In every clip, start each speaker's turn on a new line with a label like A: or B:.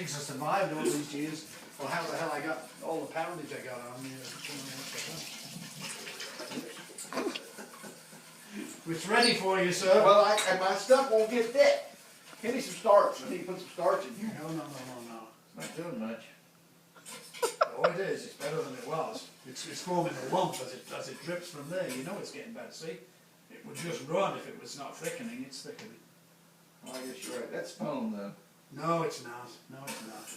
A: things I survived all these years, or how the hell I got all the poundage I got on me. It's ready for you, sir.
B: Well, and my stuff won't get thick. Give me some starch. I need to put some starch in here.
A: No.
B: It's not doing much.
A: Oh, it is. It's better than it was. It's forming a lump as it drips from there. You know it's getting better. See, it would just run if it was not thickening. It's thickening.
B: Well, I guess you're right. That's foam, though.
A: No, it's not. No, it's not.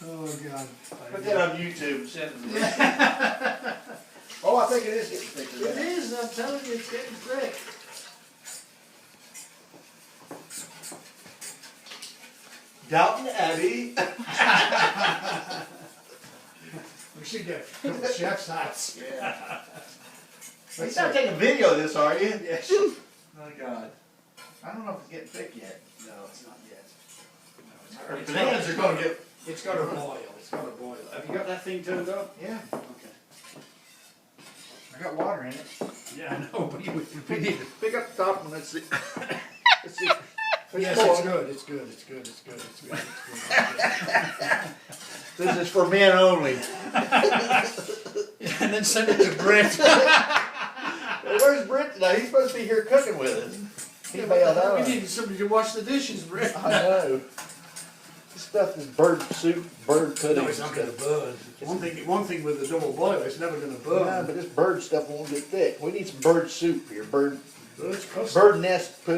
A: Oh God.
B: Put that on YouTube and send it to me. Oh, I think it is getting thicker.
A: It is. I'm telling you, it's getting thick.
B: Downton Abbey.
A: We should get a couple of chef's hats.
B: Yeah. You're not taking a video of this, are you?
A: Yes.
B: Oh God. I don't know if it's getting thick yet.
A: No, it's not yet. No,
B: Our
A: it's
B: bananas are going to get.
A: It's got to boil. It's got to boil. Have you got that thing turned up?
B: Yeah.
A: Okay.
B: I got water in it.
A: Yeah, I know, but we need to.
B: Pick up the top one. Let's see. Let's see.
A: Yes, it's good. It's good. It's good. It's good. It's good. It's good.
B: This is for men only.
A: And then send it to Brett.
B: Well, where's Brent today? He's supposed to be here cooking with us. He bailed out.
A: We need somebody to wash the dishes, Brett.
B: I know. This stuff is bird soup, bird pudding.
A: No, it's not going to burn. One thing with the double boiler, it's never going to burn.
B: Yeah, but this bird stuff won't get thick. We need some bird soup here. Bird
A: Bird's custard.
B: bird nest pudding.